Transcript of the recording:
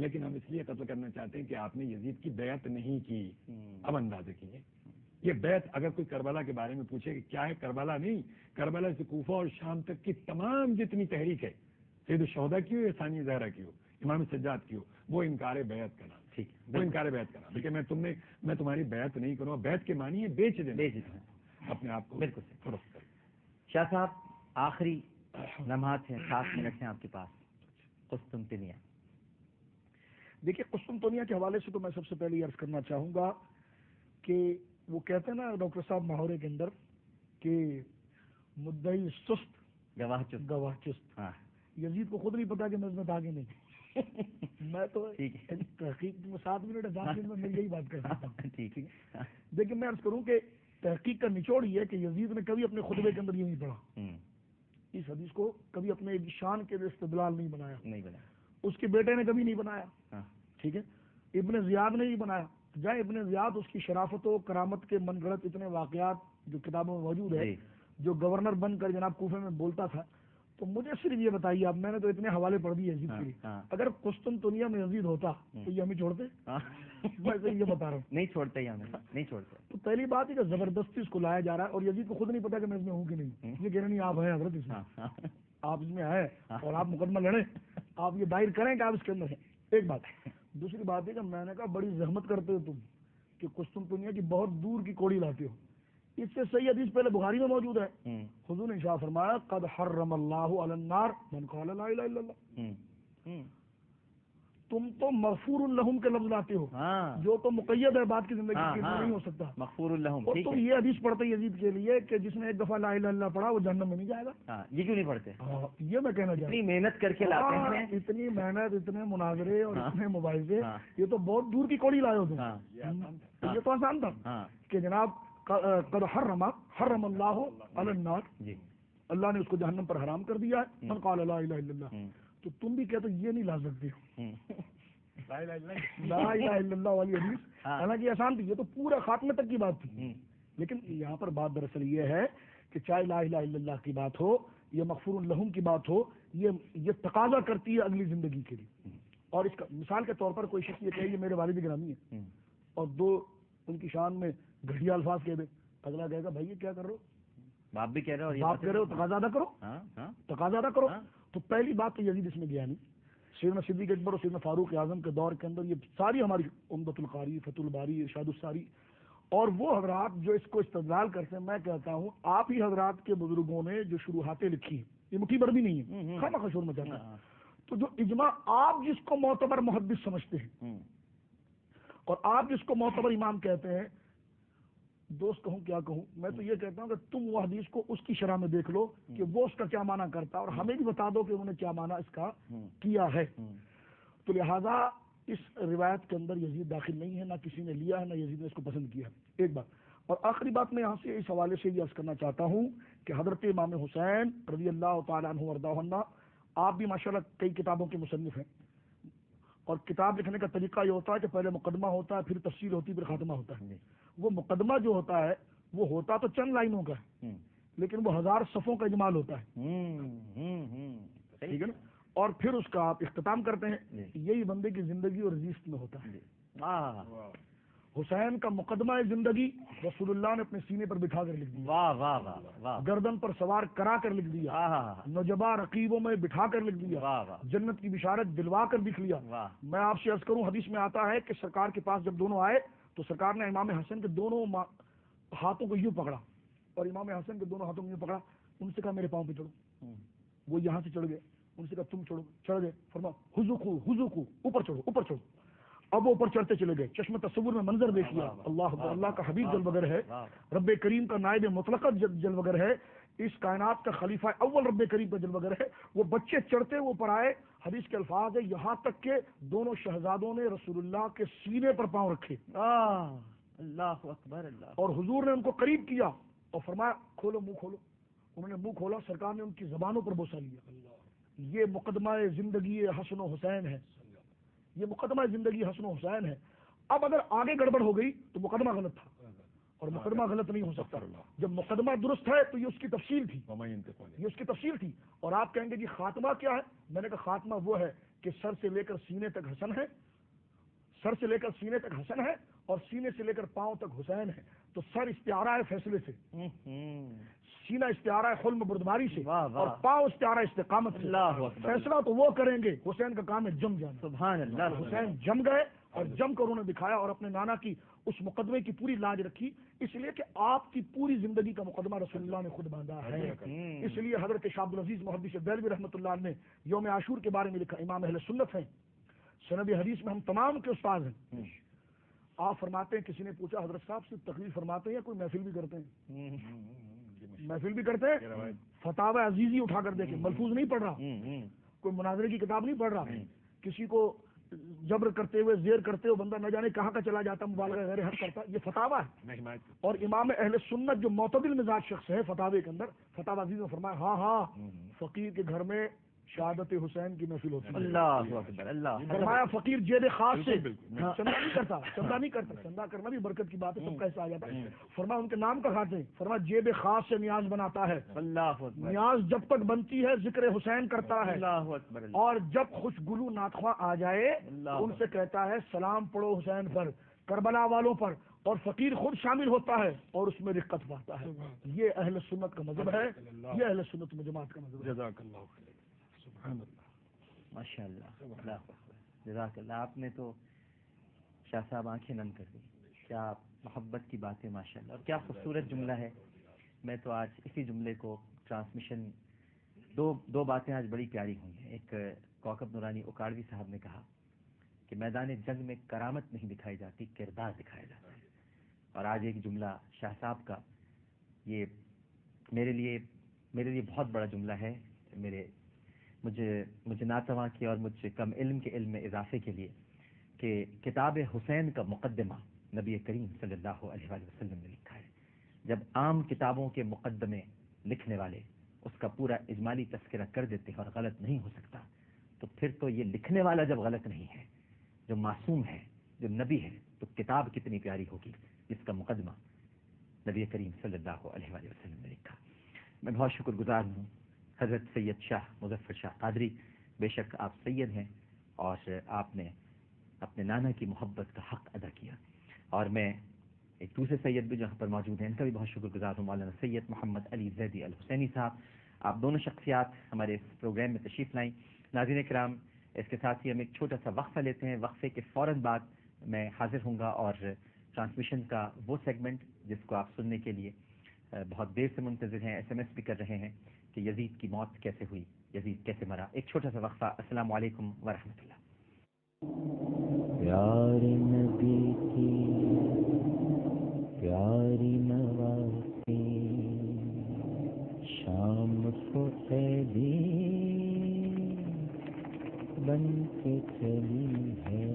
لیکن ہم اس لیے قتل کرنا چاہتے ہیں کہ آپ نے یزید کی بیعت نہیں کی. اب اندازہ کیجیے یہ بیعت اگر کوئی کربلا کے بارے میں پوچھے کہ کیا ہے کربلا، نہیں، کربلا سے کوفہ اور شام تک کی تمام جتنی تحریک ہے، سید الشہداء کی ہو یا ثانی زہرا کی ہو، امام سجاد کی ہو، وہ انکار بیعت کا نام. ٹھیک، وہ انکار بیعت کا نام. دیکھیے میں تمہاری بیعت نہیں کروں گا. بیعت کے معنی ہے بیچ دینا اپنے آپ کو. بالکل درست کر. شاہ صاحب آخری لمحات ہیں، 7 منٹ ہیں آپ کے پاس. قسطنطنیہ. دیکھیے قسطنطنیہ کے حوالے سے تو میں سب سے پہلے عرض کرنا چاہوں گا کہ وہ کہتے ہیں نا ڈاکٹر صاحب محاورے کے اندر کہ مدعی سست گواہ چست. ہاں، یزید کو خود نہیں پتا کہ میں اس میں تھا کہ نہیں. میں تو تحقیق میں 7 منٹ 7 منٹ میں یہی بات کر سکتا ہوں. ٹھیک ہے. لیکن میں عرض کروں کہ تحقیق کا نچوڑ یہ ہے کہ یزید نے کبھی اپنے خطبے کے اندر یہ نہیں پڑھا، اس حدیث کو کبھی اپنے شان کے استدلال نہیں بنایا. اس کے بیٹے نے کبھی نہیں بنایا. ٹھیک ہے. ابن زیاد نے نہیں بنایا. جائے ابن زیاد اس کی شرافت و کرامت کے من گڑت اتنے واقعات جو کتابوں میں موجود ہے، جو گورنر بن کر جناب کوفے میں بولتا تھا. تو مجھے صرف یہ بتائیے، اب میں نے تو اتنے حوالے پڑھ دیے یزید کے لیے، اگر قسطنطنیہ میں یزید ہوتا تو یہ ہمیں چھوڑتے؟ میں یہ بتا رہا ہوں نہیں چھوڑتے. تو پہلی بات ہے کہ زبردستی اس کو لایا جا رہا ہے اور یزید کو خود نہیں پتا کہ میں اس میں ہوں کہ نہیں. یہ کہہ رہے نہیں آپ ہیں حضرت اس میں، آپ اس میں ہیں اور آپ مقدمہ لڑیں، آپ یہ دائر کریں کہ آپ اس کے اندر ہیں. ایک بات. دوسری بات ہے کہ میں نے کہا بڑی زحمت کرتے ہو تم کہ قسطنطنیہ کی بہت دور کی کوڑی لاتے ہو. اس سے صحیح حدیث پہلے بخاری میں موجود ہے. حضور نے ارشاد فرمایا قد حرم اللہ علی النار من قال لا الہ الا اللہ. تم تو مغفور لہم کے لفظ لاتے ہو جو تو مقید ہے بات کی زندگی کے لیے نہیں ہو سکتا. مغفور لہم. اور تم یہ حدیث پڑھتے یزید کے لیے کہ جس نے ایک دفعہ لا الہ الا اللہ پڑھا وہ جہنم میں نہیں جائے گا. یہ کیوں نہیں پڑھتے؟ یہ میں کہنا چاہتا ہوں. اتنی محنت کر کے لاتے ہیں، اتنی محنت، اتنے مناظرے اور اتنے مباحثے، یہ تو بہت دور کی کوڑی لائے ہو تم. یہ تو آسان تھا کہ جناب قد حرم اللہ علی النار، اللہ نے اس کو جہنم پر حرام کر دیا ہے، من قال لا الہ الا اللہ. تو تم بھی کہتے یہ نہیں لا سکتے ہو لا الہ الا اللہ والی حدیث. حالانکہ یہ آسان تھی، یہ تو پورا خاتمے تک کی بات تھی. لیکن یہاں پر بات دراصل یہ ہے کہ چاہے لا الہ الا اللہ کی بات ہو یا مغفور لہم کی بات ہو، یہ تقاضا کرتی ہے اگلی زندگی کے لیے. اور اس کا مثال کے طور پر کوئی شخص یہ کہے یہ میرے والد گرامی ہے اور 2 ان کی شان میں گھٹیا الفاظ کہہ دے، اگلا کہے گا بھائی یہ کیا کر رہے ہو؟ باپ بھی کہہ رہے ہو تقاضا ادا کرو. تو پہلی بات تو یزید اس میں گیا نہیں. سیدنا صدیق اکبر اور سیدنا فاروق اعظم کے دور کے اندر یہ ساری ہماری عمدۃ القاری، فتح الباری، ارشاد الساری اور وہ حضرات جو اس کو استدلال کرتے ہیں، میں کہتا ہوں آپ ہی حضرات کے بزرگوں نے جو شروحاتیں لکھی ہیں، یہ مٹھی بھر بھی نہیں ہے، خامخواہ شور مچاتا ہے. تو جو اجماع آپ جس کو معتبر محدث سمجھتے ہیں اور آپ جس کو معتبر امام کہتے ہیں، دوست کہوں کیا کہوں، میں تو یہ کہتا ہوں کہ تم وہ حدیث کو اس کی شرح میں دیکھ لو کہ وہ اس کا کیا معنی کرتا ہے اور ہمیں بھی بتا دو کہ انہوں نے کیا معنی اس کا کیا ہے. تو لہذا اس روایت کے اندر یزید داخل نہیں ہے، نہ کسی نے لیا ہے، نہ یزید نے اس کو پسند کیا. ایک بات. اور آخری بات میں یہاں سے اس حوالے سے یہ عرض کرنا چاہتا ہوں کہ حضرت امام حسین رضی اللہ تعالیٰ عنہ وارضاہ عنہ، آپ بھی ماشاءاللہ کئی کتابوں کے مصنف ہیں اور کتاب لکھنے کا طریقہ یہ ہوتا ہے کہ پہلے مقدمہ ہوتا ہے، پھر تفصیل ہوتی ہے، پھر خاتمہ ہوتا ہے. وہ مقدمہ جو ہوتا ہے وہ ہوتا تو چند لائنوں کا ہے لیکن وہ 1000 صفوں کا اجمال ہوتا ہے. ٹھیک ہے نا. اور پھر اس کا آپ اختتام کرتے ہیں. یہی بندے کی زندگی اور زیست میں ہوتا ہے. حسین کا مقدمہ زندگی رسول اللہ نے اپنے سینے پر بٹھا کر لکھ دیا، گردن پر سوار کرا کر لکھ دیا، نجبا رقیبوں میں بٹھا کر لکھ دیا، جنت کی بشارت دلوا کر لکھ لیا. میں آپ سے عرض کروں، حدیث میں آتا ہے کہ سرکار کے پاس جب دونوں آئے تو سرکار نے امام حسن کے دونوں ہاتھوں کو یوں پکڑا اور امام حسن کے دونوں ہاتھوں کو یوں پکڑا، ان سے کہا میرے پاؤں پہ چڑھو. وہ یہاں سے چڑھ گئے، ان سے کہا تم چڑھ گئے، فرما حضوقو اوپر چڑھو. اب وہ اوپر چڑھتے چلے گئے. چشم تصور میں منظر دیکھیا، اللہ کا حبیب جلوگر ہے، رب کریم کا نائب مطلق جلوگر ہے، اس کائنات کا خلیفہ اول رب کریم کا جلوگر ہے. وہ بچے چڑھتے وہ اوپر آئے. حدیث کے الفاظ ہے یہاں تک کہ دونوں شہزادوں نے رسول اللہ کے سینے پر پاؤں رکھے. اللہ اکبر. اللہ. اور حضور نے ان کو قریب کیا اور فرمایا کھولو منہ کھولو. انہوں نے منہ کھولا، سرکار نے ان کی زبانوں پر بوسہ لیا. یہ مقدمہ زندگی حسن و حسین ہے. یہ مقدمہ زندگی حسن و حسین ہے. اب اگر آگے گڑبڑ ہو گئی تو مقدمہ غلط تھا اور مقدمہ غلط نہیں ہو سکتا. جب مقدمہ درست ہے تو یہ اس کی تفصیل تھی، یہ اس کی تفصیل تھی. اور آپ کہیں گے جی خاتمہ کیا ہے؟ میں نے کہا خاتمہ وہ ہے کہ سر سے لے کر سینے تک حسن ہے، سر سے لے کر سینے تک حسن ہے اور سینے سے لے کر پاؤں تک حسین ہے. تو سر استعارہ ہے فیصلے سے، سینہ استعارہ ہے حلم بردباری سے، اور پاؤں استعارہ استقامت سے. فیصلہ تو وہ کریں گے، حسین کا کام ہے جم جانا. سبحان اللہ. حسین جم گئے اور جم کر انہوں نے دکھایا اور اپنے نانا کی اس مقدمے کی پوری لاج رکھی، اس لیے کہ آپ کی پوری زندگی کا مقدمہ رسول اللہ نے خود باندھا ہے. اس لیے حضرت شاہ عبدالعزیز محدث دہلوی رحمۃ اللہ علیہ نے یوم عاشور کے بارے میں لکھا، امام اہل سنت ہیں، سند حدیث میں ہم تمام کے استاد ہیں. آپ فرماتے ہیں، کسی نے پوچھا حضرت صاحب سے تقریر فرماتے ہیں یا کوئی محفل بھی کرتے ہیں؟ محفل بھی کرتے ہیں. فتاوی عزیزی اٹھا کر دیکھیں، ملفوظ نہیں پڑھ رہا، کوئی مناظرے کی کتاب نہیں پڑھ رہا، کسی کو جبر کرتے ہوئے زیر کرتے ہوئے بندہ نہ جانے کہاں کا چلا جاتا، مبالغہ غیر حد کرتا، یہ فتاوی ہے. اور امام اہل سنت جو معتدل مزاج شخص ہے، فتاوی کے اندر فتاوی عزیز میں فرمایا ہاں فقیر کے گھر میں شہادت حسین کی محفل ہوتی ہے. اللہ اکبر. اللہ فرمایا فقیر جیب خاص سے چندہ نہیں کرتا، چندہ نہیں کرتا، چندہ کرنا بھی برکت کی بات ہے، سب کا حصہ آ جاتا ہے. فرمایا ان کے نام کا کھاتے ہیں، فرمایا جیب خاص سے نیاز بناتا ہے. اللہ اکبر. نیاز جب تک بنتی ہے ذکر حسین کرتا ہے، اللہ اکبر. اور جب خوشگلو ناتخواں آ جائے ان سے کہتا ہے سلام پڑھو حسین پر، کربلا والوں پر، اور فقیر خود شامل ہوتا ہے اور اس میں رقت پاتا ہے. یہ اہل سنت کا مذہب ہے، یہ اہل سنت میں جماعت کا مذہب ہے. جزاک اللہ خیر. سبحان اللہ. ماشاء اللہ. اللہ اکبر. جزاک اللہ. آپ نے تو شاہ صاحب آنکھیں نم کر دی. کیا محبت کی بات ہے ماشاء اللہ، اور کیا خوبصورت جملہ ہے. میں تو آج اسی جملے کو ٹرانسمیشن دو باتیں آج بڑی پیاری ہوئی ہیں. ایک کوکب نورانی اکاڑوی صاحب نے کہا کہ میدان جنگ میں کرامت نہیں دکھائی جاتی، کردار دکھایا جاتا ہے. اور آج ایک جملہ شاہ صاحب کا، یہ میرے لیے بہت بڑا جملہ ہے. مجھے ناتواں کی اور مجھ سے کم علم کے علم میں اضافے کے لیے کہ کتاب حسین کا مقدمہ نبی کریم صلی اللہ علیہ وآلہ وسلم نے لکھا ہے. جب عام کتابوں کے مقدمے لکھنے والے اس کا پورا اجمالی تذکرہ کر دیتے ہیں اور غلط نہیں ہو سکتا، تو پھر تو یہ لکھنے والا جب غلط نہیں ہے، جو معصوم ہے، جو نبی ہے، تو کتاب کتنی پیاری ہوگی جس کا مقدمہ نبی کریم صلی اللہ علیہ وآلہ وسلم نے لکھا. میں بہت شکر گزار ہوں حضرت سید شاہ مظفر شاہ قادری. بے شک آپ سید ہیں اور آپ نے اپنے نانا کی محبت کا حق ادا کیا. اور میں ایک دوسرے سید بھی جہاں پر موجود ہیں، ان کا بھی بہت شکر گزار ہوں، مولانا سید محمد علی زیدی الحسینی صاحب. آپ دونوں شخصیات ہمارے اس پروگرام میں تشریف لائیں. ناظرین کرام، اس کے ساتھ ہی ہم ایک چھوٹا سا وقفہ لیتے ہیں. وقفے کے فوراً بعد میں حاضر ہوں گا اور ٹرانسمیشن کا وہ سیگمنٹ جس کو آپ سننے کے لیے بہت دیر سے منتظر ہیں، ایس ایم ایس بھی کر رہے ہیں کہ یزید کی موت کیسے ہوئی، یزید کیسے مرا. ایک چھوٹا سا وقفہ. السلام علیکم ورحمۃ اللہ. پیار نبی کی پیاری نواسی شام کو قیدی بن کے چلی ہے.